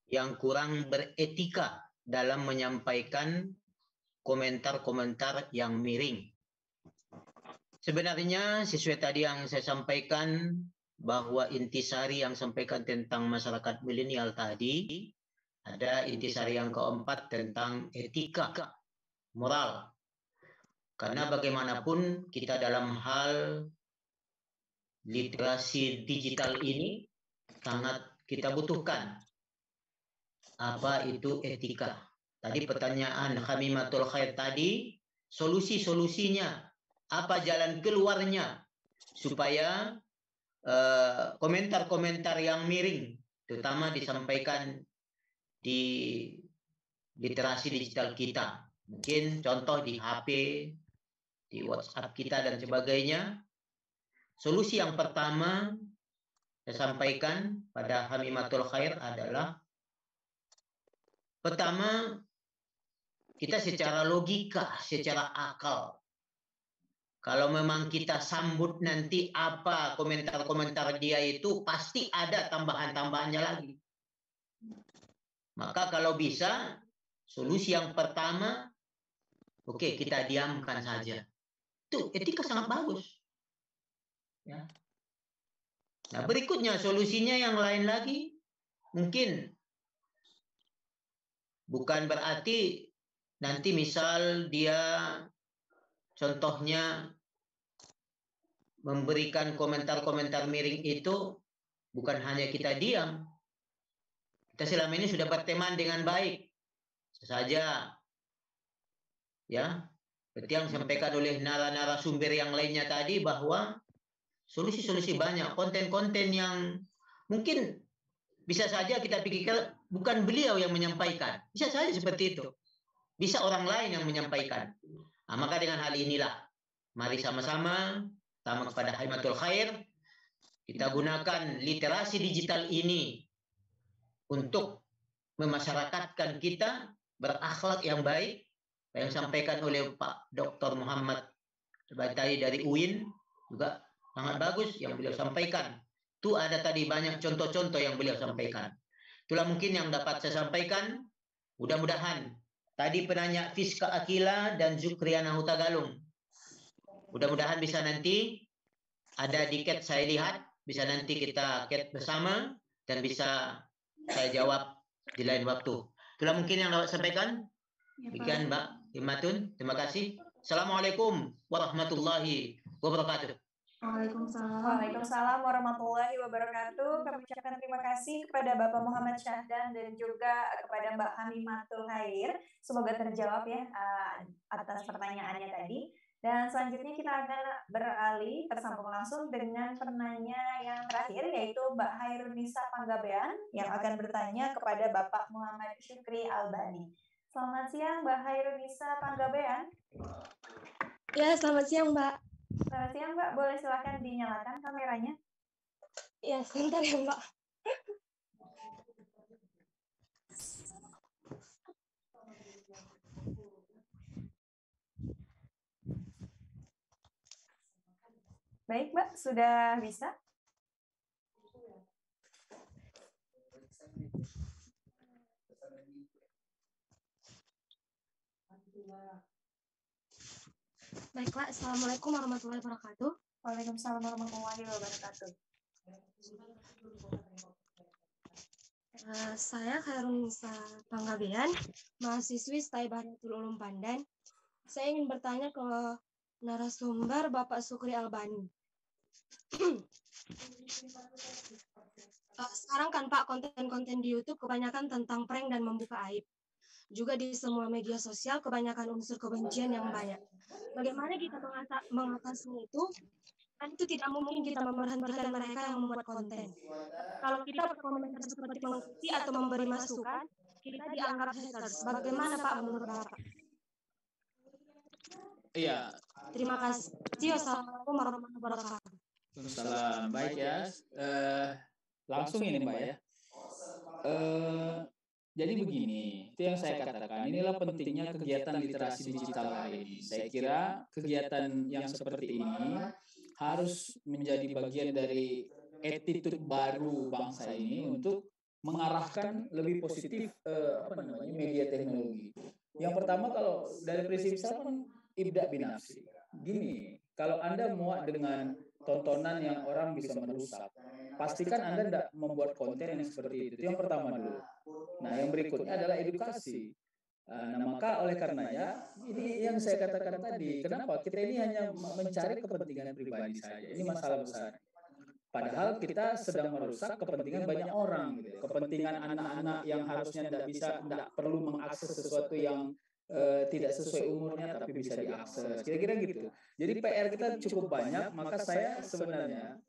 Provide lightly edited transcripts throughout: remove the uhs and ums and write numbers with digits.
yang kurang beretika dalam menyampaikan komentar-komentar yang miring. Sebenarnya sesuai tadi yang saya sampaikan bahwa intisari yang sampaikan tentang masyarakat milenial tadi, ada intisari yang keempat tentang etika, moral. Karena bagaimanapun kita dalam hal literasi digital ini sangat kita butuhkan. Apa itu etika? Tadi pertanyaan Hamimatul Khair tadi, solusi-solusinya, apa jalan keluarnya supaya komentar-komentar yang miring, terutama disampaikan di literasi digital kita. Mungkin contoh di HP, di WhatsApp kita dan sebagainya. Solusi yang pertama saya sampaikan pada Hamimatul Khair adalah pertama, kita secara logika, secara akal. Kalau memang kita sambut nanti apa komentar-komentar dia itu, pasti ada tambahan-tambahannya lagi. Maka kalau bisa, solusi yang pertama, oke, kita diamkan saja. Itu etika sangat bagus. Ya. Nah, berikutnya solusinya yang lain lagi, mungkin bukan berarti nanti misal dia contohnya memberikan komentar-komentar miring itu bukan hanya kita diam. Kita selama ini sudah berteman dengan baik. Saja ya, seperti yang disampaikan oleh narasumber yang lainnya tadi bahwa solusi-solusi banyak, konten-konten yang mungkin bisa saja kita pikirkan bukan beliau yang menyampaikan. Bisa saja seperti itu. Bisa orang lain yang menyampaikan. Nah, maka dengan hal inilah, mari sama-sama, sama kepada Hamimatul Khair, kita gunakan literasi digital ini untuk memasyarakatkan kita berakhlak yang baik, yang disampaikan oleh Pak Dr. Muhammad tadi dari UIN, juga sangat bagus yang beliau sampaikan. Itu ada tadi banyak contoh-contoh yang beliau sampaikan. Itulah mungkin yang dapat saya sampaikan. Mudah-mudahan tadi penanya Fiska Akila dan Zukriana Hutagalung. Mudah-mudahan bisa nanti ada di chat saya lihat, bisa nanti kita chat bersama dan bisa saya jawab di lain waktu. Itulah mungkin yang dapat sampaikan. Demikian Mbak Himatun, terima kasih. Assalamualaikum warahmatullahi wabarakatuh. Waalaikumsalam warahmatullahi wabarakatuh. Kami ucapkan terima kasih kepada Bapak Muhammad Syahdan dan juga kepada Mbak Hamimatul Khair. Semoga terjawab ya atas pertanyaannya tadi. Dan selanjutnya kita akan beralih tersambung langsung dengan penanya yang terakhir, yaitu Mbak Hairunisa Panggabean yang akan bertanya kepada Bapak Muhammad Syukri Albani. Selamat siang Mbak Hairunisa Panggabean. Ya, selamat siang Mbak. Selamat siang Mbak, boleh silakan dinyalakan kameranya? Ya, sebentar ya Mbak. Baik Mbak, sudah bisa? Baiklah, Assalamualaikum warahmatullahi wabarakatuh. Waalaikumsalam warahmatullahi wabarakatuh. Saya Hairunisa Panggabean, mahasiswi STAI Baratul Ulum Pandan. Saya ingin bertanya ke narasumber Bapak Syukri Albani. Sekarang kan Pak, konten-konten di YouTube kebanyakan tentang prank dan membuka aib. Juga di semua media sosial kebanyakan unsur kebencian yang banyak. Bagaimana kita mengatasi itu? Kan itu tidak mungkin kita memberhentikan mereka yang membuat konten. Kalau kita berkomentar seperti mengkritik atau memberi masukan, kita dianggap haters. Bagaimana Pak menurut Bapak? Iya. Terima kasih. Wassalamualaikum warahmatullahi wabarakatuh. Salam. Baik ya. Langsung ini Mbak ya. Jadi begini, itu yang saya katakan, inilah pentingnya kegiatan literasi digital hari ini. Saya kira kegiatan yang seperti ini harus menjadi bagian dari attitude baru bangsa ini untuk mengarahkan lebih positif media teknologi. Yang pertama, kalau dari prinsip saya kan ibda binafsi. Gini, kalau Anda muak dengan tontonan yang orang bisa merusak, pastikan Anda tidak membuat konten yang seperti itu. Itu yang pertama dulu. Nah, yang berikutnya adalah edukasi. Nah, maka oleh karenanya, ini yang saya katakan tadi, kenapa kita ini hanya mencari kepentingan pribadi saja. Ini masalah besar. Padahal kita sedang merusak kepentingan banyak orang, gitu. Kepentingan anak-anak yang harusnya tidak perlu mengakses sesuatu yang tidak sesuai umurnya, tapi bisa diakses. Kira-kira gitu. Jadi PR kita cukup banyak, maka saya sebenarnya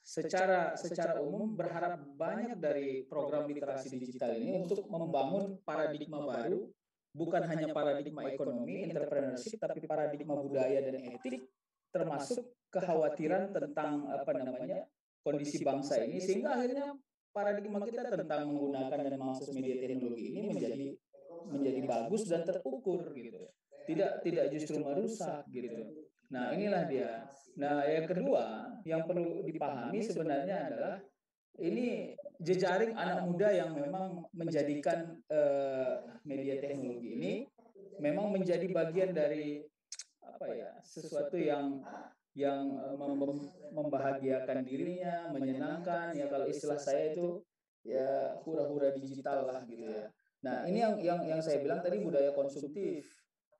secara umum berharap banyak dari program literasi digital ini untuk membangun paradigma baru, bukan hanya paradigma ekonomi, entrepreneurship, tapi paradigma budaya dan etik, termasuk kekhawatiran tentang kondisi bangsa ini, sehingga akhirnya paradigma kita tentang menggunakan dan mengakses media teknologi ini menjadi bagus dan terukur gitu. Tidak justru merusak gitu. Nah, inilah dia. Nah, yang kedua yang perlu dipahami sebenarnya adalah ini jejaring anak muda yang memang menjadikan media teknologi ini memang menjadi bagian dari sesuatu yang membahagiakan dirinya, menyenangkan, ya kalau istilah saya itu ya hura-hura digital lah gitu ya. Nah, ini yang saya bilang tadi budaya konsumtif.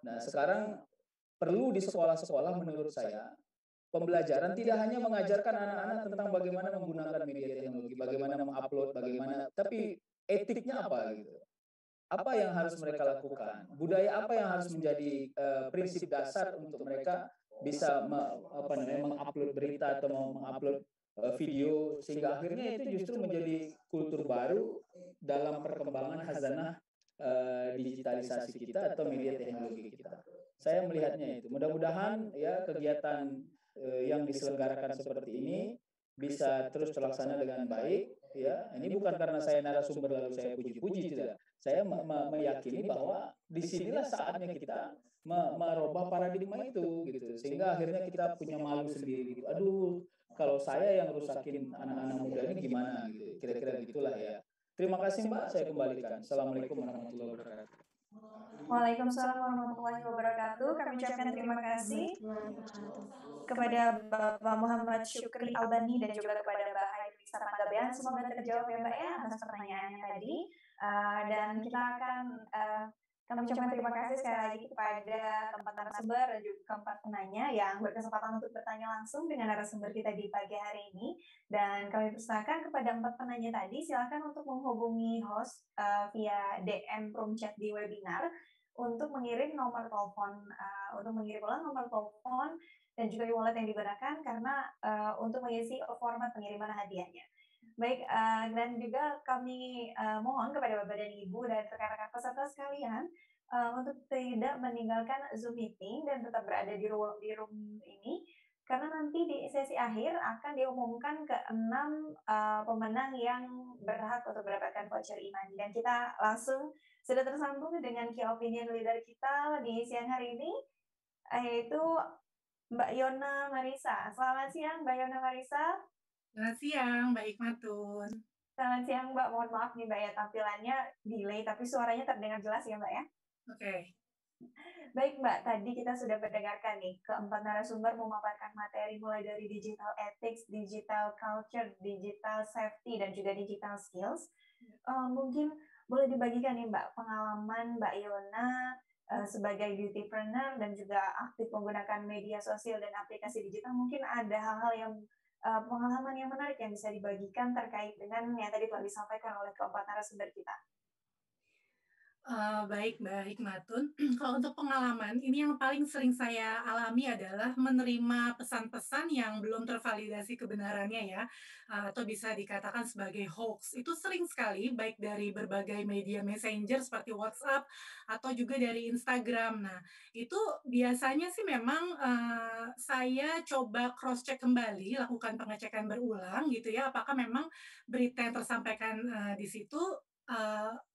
Nah, sekarang perlu di sekolah-sekolah menurut saya pembelajaran tidak hanya mengajarkan anak-anak tentang bagaimana menggunakan media teknologi, bagaimana mengupload, tapi etiknya apa gitu. Apa yang harus mereka lakukan? Budaya apa yang harus menjadi prinsip dasar untuk mereka bisa mengupload berita atau mengupload video, sehingga akhirnya itu justru menjadi kultur baru dalam perkembangan khazanah digitalisasi kita atau media teknologi kita. Saya melihatnya itu. Mudah-mudahan ya kegiatan yang diselenggarakan seperti ini bisa terus terlaksana dengan baik. Ya, ini bukan karena saya narasumber lalu saya puji-puji, tidak. Saya meyakini bahwa disinilah saatnya kita merubah paradigma itu, gitu. Sehingga akhirnya kita punya malu sendiri, gitu. Aduh, kalau saya yang rusakin anak-anak muda ini gimana, gitu. Kira-kira gitulah ya. Terima kasih Mbak, saya kembalikan. Assalamualaikum warahmatullahi wabarakatuh. Waalaikumsalam warahmatullahi wabarakatuh. Kami ucapkan terima kasih kepada Bapak Muhammad Syukri Albani dan juga kepada Mbak Hairisa Panggabean. Semoga terjawab ya Mbak ya atas pertanyaannya tadi. Dan kita akan kami ucapkan terima kasih sekali lagi kepada keempat narasumber dan juga keempat penanya yang berkesempatan untuk bertanya langsung dengan narasumber kita di pagi hari ini. Dan kami persilakan kepada empat penanya tadi, silakan untuk menghubungi host via DM room chat di webinar untuk mengirim nomor telepon, untuk mengirim ulang nomor telepon dan juga e-wallet yang digunakan karena untuk mengisi format pengiriman hadiahnya. Baik, dan juga kami mohon kepada Bapak dan Ibu dan rekan-rekan peserta sekalian untuk tidak meninggalkan Zoom meeting dan tetap berada di room ini, karena nanti di sesi akhir akan diumumkan ke-6 pemenang yang berhak untuk mendapatkan voucher Imani. Dan kita langsung sudah tersambung dengan key opinion leader kita di siang hari ini, yaitu Mbak Yona Marisa. Selamat siang Mbak Yona Marisa. Selamat siang, Mbak Ikmatun. Selamat siang, Mbak. Mohon maaf nih, Mbak ya, tampilannya delay, tapi suaranya terdengar jelas ya, Mbak ya? Oke. Baik, Mbak. Tadi kita sudah mendengarkan nih, keempat narasumber memaparkan materi mulai dari digital ethics, digital culture, digital safety, dan juga digital skills. Mungkin boleh dibagikan nih, Mbak, pengalaman Mbak Yona sebagai beautypreneur dan juga aktif menggunakan media sosial dan aplikasi digital. Mungkin ada hal-hal yang pengalaman yang menarik yang bisa dibagikan terkait dengan yang tadi telah disampaikan oleh keempat narasumber kita. Baik, Mbak Hikmatun. Kalau untuk pengalaman, ini yang paling sering saya alami adalah menerima pesan-pesan yang belum tervalidasi kebenarannya ya, atau bisa dikatakan sebagai hoax. Itu sering sekali, baik dari berbagai media messenger seperti WhatsApp, atau juga dari Instagram. Nah, itu biasanya sih memang saya coba cross-check kembali, lakukan pengecekan berulang gitu ya, apakah memang berita yang tersampaikan di situ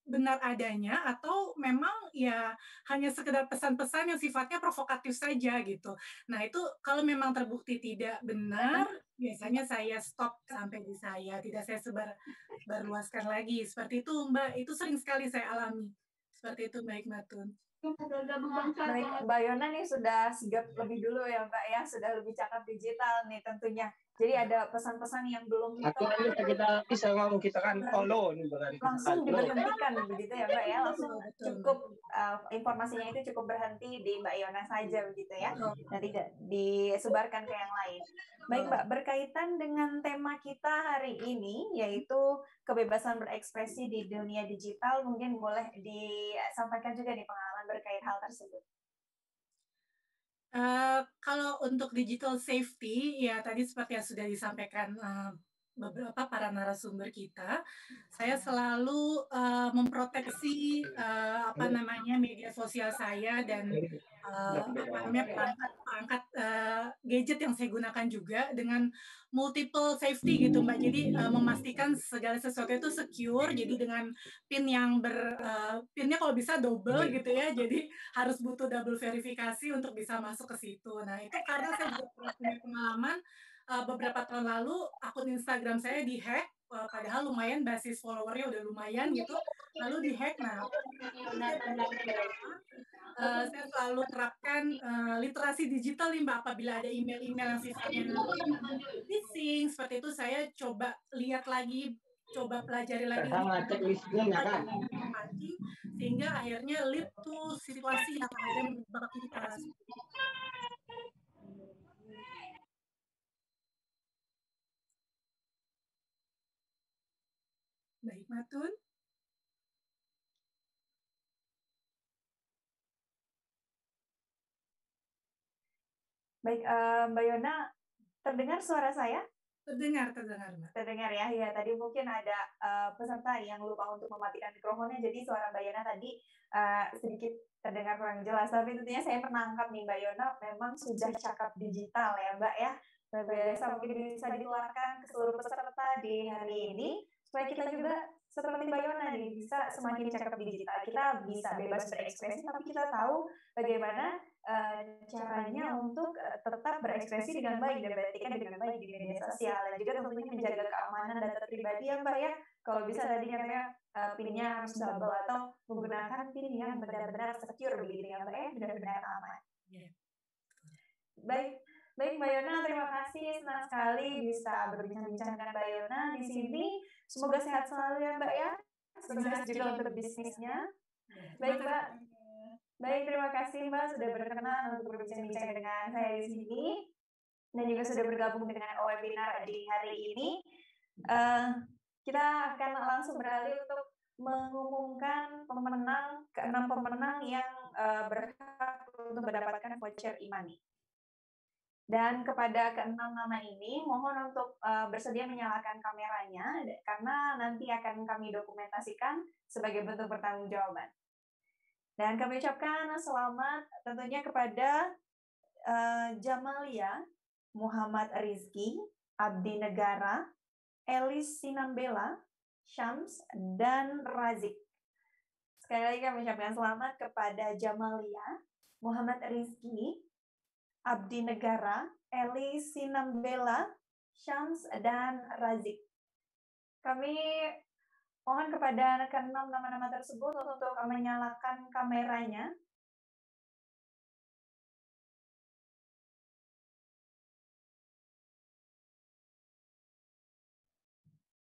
benar adanya atau memang ya hanya sekedar pesan-pesan yang sifatnya provokatif saja gitu. Nah itu kalau memang terbukti tidak benar, biasanya saya stop sampai di saya, tidak saya sebarluaskan lagi. Seperti itu Mbak, itu sering sekali saya alami. Seperti itu Mbak Hikmatun. Baik, Mbak Yona nih sudah sigap lebih dulu ya Mbak ya, sudah lebih cakap digital nih tentunya. Jadi ada pesan-pesan yang belum kita bisa ngomong kita kan langsung diberhentikan begitu ya Mbak ya, langsung cukup informasinya itu cukup berhenti di Mbak Yona saja begitu ya, dan tidak disebarkan ke yang lain. Baik Mbak, berkaitan dengan tema kita hari ini yaitu kebebasan berekspresi di dunia digital, mungkin boleh disampaikan juga nih pengalaman berkait hal tersebut. Kalau untuk digital safety, ya tadi seperti yang sudah disampaikan beberapa para narasumber kita, saya selalu memproteksi media sosial saya dan perangkat gadget yang saya gunakan juga dengan multiple safety gitu Mbak. Jadi memastikan segala sesuatu itu secure. Jadi dengan PIN yang PIN-nya kalau bisa double gitu ya. Jadi harus butuh double verifikasi untuk bisa masuk ke situ. Nah itu karena saya juga punya pengalaman beberapa tahun lalu akun Instagram saya dihack, padahal lumayan basis followernya udah lumayan gitu, lalu dihack. Nah, saya selalu terapkan literasi digital nih Mbak, apabila ada email-email yang sifatnya phishing seperti itu, saya coba lihat lagi, coba pelajari lagi sehingga akhirnya lead to situasi yang akhirnya menjebak kita. Mbak Hikmatun. Baik, Mbak Yona, terdengar suara saya? Terdengar Mbak. Terdengar ya, ya tadi mungkin ada peserta yang lupa untuk mematikan mikrofonnya, jadi suara Mbak Yona tadi sedikit terdengar kurang jelas, tapi tentunya saya menangkap nih Mbak Yona memang sudah cakap digital ya Mbak ya, biasa mungkin bisa ditularkan ke seluruh peserta di hari ini, supaya kita juga seperti Mbak Yona nih bisa semakin cakap digital, kita bisa bebas berekspresi, tapi kita tahu bagaimana caranya untuk tetap berekspresi dengan baik dan beretika dengan baik di media sosial, dan juga tentunya menjaga keamanan data pribadi ya Mbak ya. Kalau bisa tadi katanya PIN-nya harus double atau menggunakan PIN yang benar-benar secure begitu ya Mbak ya, benar-benar aman. Baik, Mbak Yona, terima kasih, senang sekali bisa berbincang-bincang dengan Mbak Yona di sini. Semoga sehat selalu ya Mbak ya, sukses juga untuk bisnisnya. Baik Mbak. Baik, terima kasih Mbak sudah berkenan untuk berbincang-bincang dengan saya di sini dan juga sudah bergabung dengan webinar di hari ini. Kita akan langsung beralih untuk mengumumkan keenam pemenang yang berhak untuk mendapatkan voucher e-money. Dan kepada keenam nama ini, mohon untuk bersedia menyalakan kameranya karena nanti akan kami dokumentasikan sebagai bentuk pertanggungjawaban. Dan kami ucapkan selamat tentunya kepada Jamalia, Muhammad Rizky, Abdi Negara, Elis Sinambela, Syams, dan Razik. Sekali lagi kami ucapkan selamat kepada Jamalia, Muhammad Rizky, Abdi Negara, Elis Sinambela, Syams, dan Razik. Kami mohon kepada keenam nama-nama tersebut untuk menyalakan kameranya